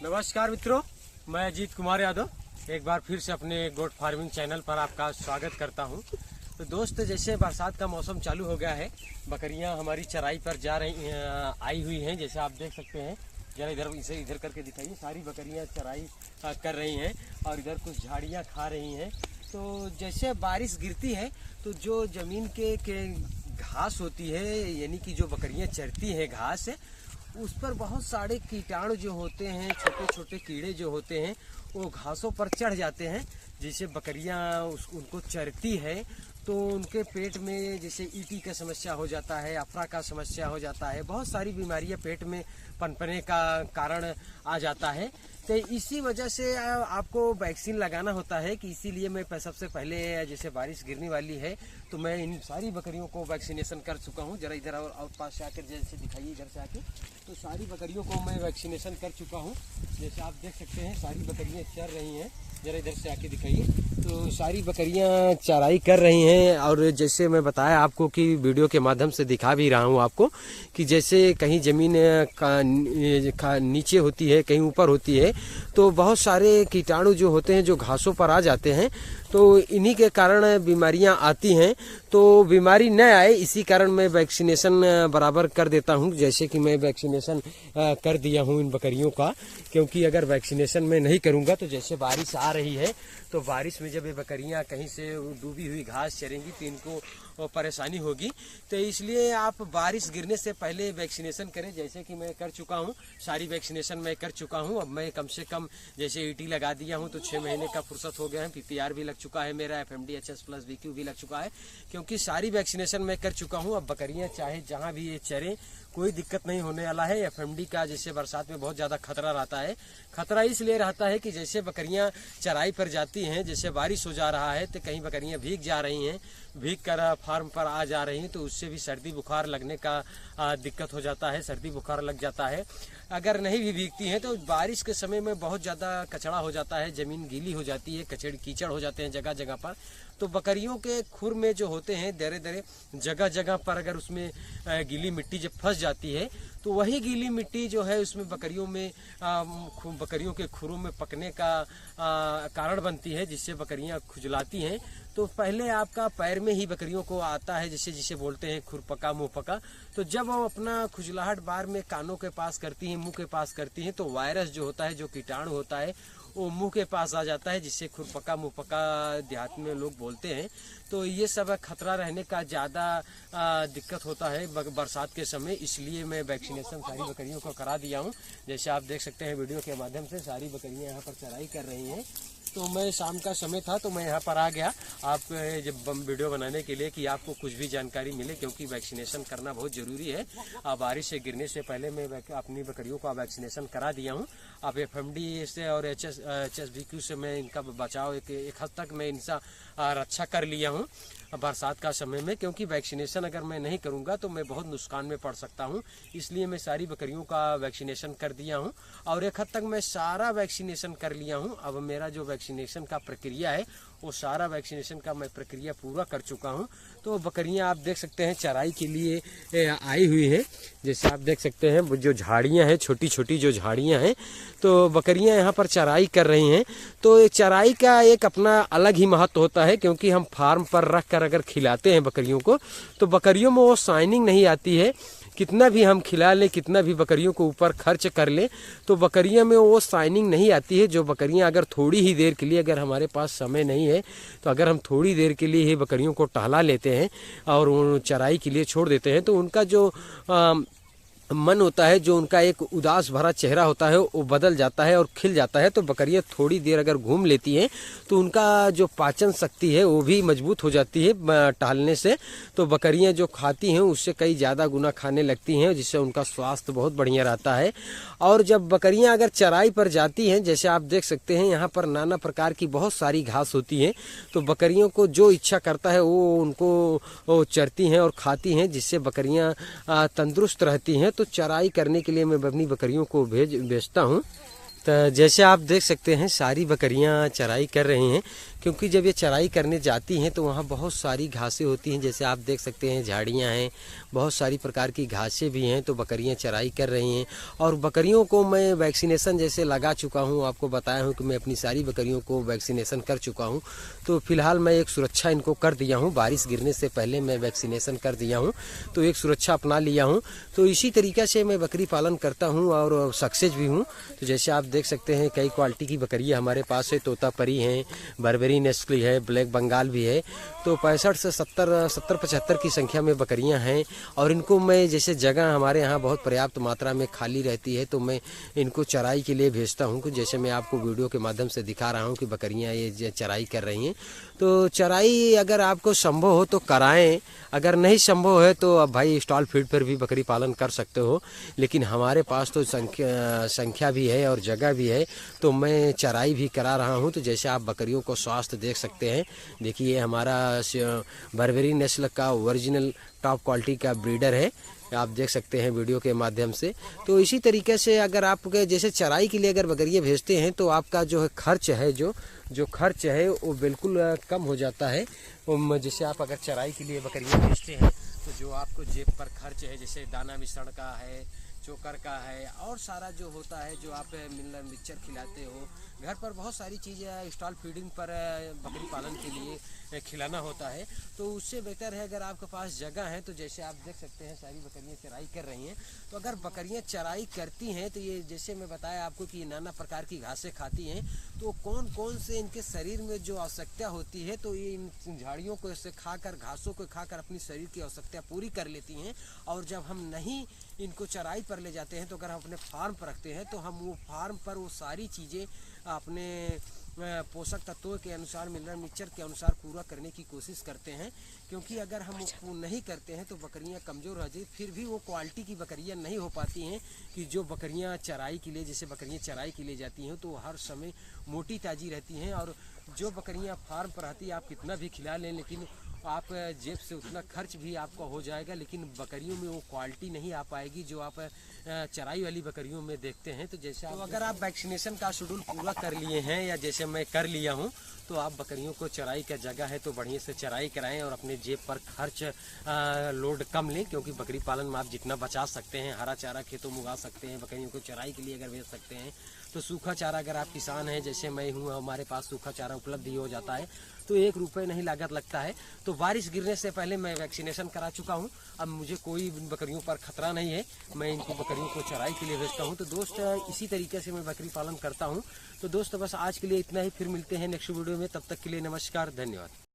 नमस्कार मित्रों, मैं अजीत कुमार यादव एक बार फिर से अपने गोट फार्मिंग चैनल पर आपका स्वागत करता हूं। तो दोस्त, जैसे बरसात का मौसम चालू हो गया है, बकरियां हमारी चराई पर जा रही आई हुई हैं। जैसे आप देख सकते हैं, जरा इसे इधर करके दिखाइए। सारी बकरियां चराई कर रही हैं और इधर कुछ झाड़ियाँ खा रही हैं। तो जैसे बारिश गिरती है तो जो ज़मीन के घास होती है, यानी कि जो बकरियां चरती हैं घास, उस पर बहुत सारे कीटाणु जो होते हैं, छोटे छोटे कीड़े जो होते हैं, वो घासों पर चढ़ जाते हैं। जैसे बकरियां उनको चरती है तो उनके पेट में जैसे ईटी का समस्या हो जाता है, अफरा का समस्या हो जाता है, बहुत सारी बीमारियां पेट में पनपने का कारण आ जाता है। तो इसी वजह से आपको वैक्सीन लगाना होता है कि इसीलिए मैं सबसे पहले, जैसे बारिश गिरने वाली है तो मैं इन सारी बकरियों को वैक्सीनेशन कर चुका हूँ। जरा इधर और पास से आकर जैसे दिखाइए, इधर से आके, तो सारी बकरियों को मैं वैक्सीनेशन कर चुका हूँ। जैसे आप देख सकते हैं सारी बकरियाँ चर रही हैं। जरा इधर से आके दिखाइए, तो सारी बकरियां चराई कर रही हैं। और जैसे मैं बताया आपको कि वीडियो के माध्यम से दिखा भी रहा हूं आपको कि जैसे कहीं ज़मीन का नीचे होती है, कहीं ऊपर होती है, तो बहुत सारे कीटाणु जो होते हैं जो घासों पर आ जाते हैं, तो इन्हीं के कारण बीमारियां आती हैं। तो बीमारी न आए इसी कारण मैं वैक्सीनेशन बराबर कर देता हूं। जैसे कि मैं वैक्सीनेशन कर दिया हूं इन बकरियों का, क्योंकि अगर वैक्सीनेशन मैं नहीं करूंगा तो जैसे बारिश आ रही है तो बारिश में जब ये बकरियां कहीं से डूबी हुई घास चरेंगी तो इनको परेशानी होगी। तो इसलिए आप बारिश गिरने से पहले वैक्सीनेशन करें। जैसे कि मैं कर चुका हूं, सारी वैक्सीनेशन मैं कर चुका हूं। अब मैं कम से कम जैसे ईटी लगा दिया हूं तो 6 महीने का फुर्सत हो गया है। पीपीआर भी लग चुका है मेरा, FMD HS+ BQ भी लग चुका है, क्योंकि सारी वैक्सीनेशन मैं कर चुका हूं। अब बकरियां चाहे जहां भी ये चरें, कोई दिक्कत नहीं होने वाला है। FMD का जैसे बरसात में बहुत ज़्यादा खतरा रहता है। खतरा इसलिए रहता है कि जैसे बकरियां चराई पर जाती हैं, जैसे बारिश हो जा रहा है तो कहीं बकरियां भीग जा रही हैं, भीग कर फार्म पर आ जा रही हैं, तो उससे भी सर्दी बुखार लगने का दिक्कत हो जाता है, सर्दी बुखार लग जाता है। अगर नहीं भी भीगती हैं तो बारिश के समय में बहुत ज़्यादा कचड़ा हो जाता है, ज़मीन गीली हो जाती है, कीचड़ हो जाते हैं जगह जगह पर। तो बकरियों के खुर में जो होते हैं दरे दरे जगह जगह पर, अगर उसमें गीली मिट्टी जब फंस जाती है तो वही गीली मिट्टी जो है उसमें बकरियों के खुरों में पकने का कारण बनती है, जिससे बकरियां खुजलाती हैं। तो पहले आपका पैर में ही बकरियों को आता है, जिसे बोलते हैं खुरपका मुंह पका। तो जब वो अपना खुजलाहट बार में कानों के पास करती हैं, मुंह के पास करती हैं, तो वायरस जो होता है, जो कीटाणु होता है, वो मुंह के पास आ जाता है, जिससे खुरपका मुंह पका देहात में लोग बोलते हैं। तो ये सब खतरा रहने का ज़्यादा दिक्कत होता है बरसात के समय। इसलिए मैं वैक्सीनेशन सारी बकरियों को करा दिया हूँ। जैसे आप देख सकते हैं वीडियो के माध्यम से सारी बकरियाँ यहाँ पर चराई कर रही हैं। तो मैं शाम का समय था तो मैं यहाँ पर आ गया आप जब वीडियो बनाने के लिए, कि आपको कुछ भी जानकारी मिले, क्योंकि वैक्सीनेशन करना बहुत ज़रूरी है। बारिश से गिरने से पहले मैं अपनी बकरियों का वैक्सीनेशन करा दिया हूँ। अब FMD से और HS BQ से मैं इनका बचाव एक हद तक मैं इनसे रक्षा कर लिया हूँ बरसात का समय में, क्योंकि वैक्सीनेशन अगर मैं नहीं करूँगा तो मैं बहुत नुकसान में पड़ सकता हूँ। इसलिए मैं सारी बकरियों का वैक्सीनेशन कर दिया हूँ और एक हद तक मैं सारा वैक्सीनेशन कर लिया हूँ। अब मेरा जो वैक्सीनेशन का प्रक्रिया है वो सारा वैक्सीनेशन का मैं प्रक्रिया पूरा कर चुका हूँ। तो बकरियां आप देख सकते हैं चराई के लिए आई हुई है। जैसे आप देख सकते हैं जो झाड़ियां हैं, छोटी छोटी जो झाड़ियां हैं, तो बकरियां यहाँ पर चराई कर रही हैं। तो चराई का एक अपना अलग ही महत्व होता है, क्योंकि हम फार्म पर रख कर अगर खिलाते हैं बकरियों को तो बकरियों में वो शाइनिंग नहीं आती है। कितना भी हम खिला लें, कितना भी बकरियों को ऊपर खर्च कर लें, तो बकरियां में वो शाइनिंग नहीं आती है। जो बकरियां अगर थोड़ी ही देर के लिए, अगर हमारे पास समय नहीं है तो अगर हम थोड़ी देर के लिए ही बकरियों को टहला लेते हैं और उन चराई के लिए छोड़ देते हैं, तो उनका जो मन होता है, जो उनका एक उदास भरा चेहरा होता है, वो बदल जाता है और खिल जाता है। तो बकरियां थोड़ी देर अगर घूम लेती हैं तो उनका जो पाचन शक्ति है वो भी मजबूत हो जाती है टहलने से। तो बकरियां जो खाती हैं उससे कई ज़्यादा गुना खाने लगती हैं, जिससे उनका स्वास्थ्य बहुत बढ़िया रहता है। और जब बकरियां अगर चराई पर जाती हैं, जैसे आप देख सकते हैं यहाँ पर नाना प्रकार की बहुत सारी घास होती है, तो बकरियों को जो इच्छा करता है वो उनको चरती हैं और खाती हैं, जिससे बकरियां तंदुरुस्त रहती हैं। तो चराई करने के लिए मैं अपनी बकरियों को भेजता हूँ। तो जैसे आप देख सकते हैं सारी बकरियां चराई कर रही हैं, क्योंकि जब ये चराई करने जाती हैं तो वहाँ बहुत सारी घासें होती हैं, जैसे आप देख सकते हैं झाड़ियाँ हैं, बहुत सारी प्रकार की घासें भी हैं। तो बकरियाँ चराई कर रही हैं और बकरियों को मैं वैक्सीनेशन जैसे लगा चुका हूँ, आपको बताया हूँ कि मैं अपनी सारी बकरियों को वैक्सीनेशन कर चुका हूँ। तो फिलहाल मैं एक सुरक्षा इनको कर दिया हूँ, बारिश गिरने से पहले मैं वैक्सीनेशन कर दिया हूँ, तो एक सुरक्षा अपना लिया हूँ। तो इसी तरीके से मैं बकरी पालन करता हूँ और सक्सेस भी हूँ। तो जैसे आप देख सकते हैं कई क्वालिटी की बकरियाँ हमारे पास है, तोतापरी हैं, बर्बरी नस्ल है, ब्लैक बंगाल भी है। तो 65 से 70-75 की संख्या में बकरियां हैं और इनको मैं जैसे जगह हमारे यहाँ बहुत पर्याप्त मात्रा में खाली रहती है तो मैं इनको चराई के लिए भेजता हूँ। कि जैसे मैं आपको वीडियो के माध्यम से दिखा रहा हूँ कि बकरियां ये चराई कर रही हैं। तो चराई अगर आपको संभव हो तो कराएं, अगर नहीं संभव है तो अब भाई स्टॉल फीड पर भी बकरी पालन कर सकते हो। लेकिन हमारे पास तो संख्या भी है और जगह भी है तो मैं चराई भी करा रहा हूँ। तो जैसे आप बकरियों को स्वास्थ्य देख सकते हैं, देखिए हमारा बर्बरी नस्ल का ओरिजिनल टॉप क्वालिटी का ब्रीडर है, आप देख सकते हैं वीडियो के माध्यम से। तो इसी तरीके से अगर आप जैसे चराई के लिए अगर बकरियाँ भेजते हैं तो आपका जो है खर्च है जो खर्च है वो बिल्कुल कम हो जाता है। जैसे आप अगर चराई के लिए बकरियाँ भेजते हैं तो जो आपको जेब पर खर्च है, जैसे दाना मिश्रण का है, चोकर का है और सारा जो होता है, जो आप मिनरल मिक्सचर खिलाते हो, घर पर बहुत सारी चीज़ें स्टॉल फीडिंग पर बकरी पालन के लिए खिलाना होता है। तो उससे बेहतर है अगर आपके पास जगह है। तो जैसे आप देख सकते हैं सारी बकरियां चराई कर रही हैं। तो अगर बकरियां चराई करती हैं तो ये जैसे मैं बताया आपको कि ये नाना प्रकार की घासें खाती हैं, तो कौन कौन से इनके शरीर में जो आवश्यकता होती है तो ये इन झाड़ियों को से खाकर, घासों को खाकर अपनी शरीर की आवश्यकता पूरी कर लेती हैं। और जब हम नहीं इनको चराई पर ले जाते हैं तो अगर हम अपने फार्म पर रखते हैं तो हम वो फार्म पर वो सारी चीज़ें अपने पोषक तत्वों के अनुसार, मिनरल मिक्सचर के अनुसार पूरा करने की कोशिश करते हैं। क्योंकि अगर हम वो नहीं करते हैं तो बकरियां कमज़ोर हो जाती, फिर भी वो क्वालिटी की बकरियां नहीं हो पाती हैं कि जो बकरियां चराई के लिए, जैसे बकरियां चराई के लिए जाती हैं तो हर समय मोटी ताज़ी रहती हैं। और जो बकरियां फार्म पर रहती हैं आप कितना भी खिला लें लेकिन आप जेब से उतना खर्च भी आपका हो जाएगा, लेकिन बकरियों में वो क्वालिटी नहीं आ पाएगी जो आप चराई वाली बकरियों में देखते हैं। तो जैसे तो अगर आप वैक्सीनेशन का शेड्यूल पूरा कर लिए हैं या जैसे मैं कर लिया हूं तो आप बकरियों को चराई का जगह है तो बढ़िया से चराई कराएं और अपने जेब पर खर्च लोड कम लें। क्योंकि बकरी पालन में आप जितना बचा सकते हैं, हरा चारा खेतों में उगा सकते हैं, बकरियों को चराई के लिए अगर भेज सकते हैं। तो सूखा चारा अगर आप किसान हैं जैसे मैं हूँ, हमारे पास सूखा चारा उपलब्ध ही हो जाता है तो 1 रुपये नहीं लागत लगता है। तो बारिश गिरने से पहले मैं वैक्सीनेशन करा चुका हूँ, अब मुझे कोई बकरियों पर खतरा नहीं है, मैं इनको बकरियों को चराई के लिए भेजता हूँ। तो दोस्त इसी तरीके से मैं बकरी पालन करता हूँ। तो दोस्त बस आज के लिए इतना ही, फिर मिलते हैं नेक्स्ट वीडियो में, तब तक के लिए नमस्कार, धन्यवाद।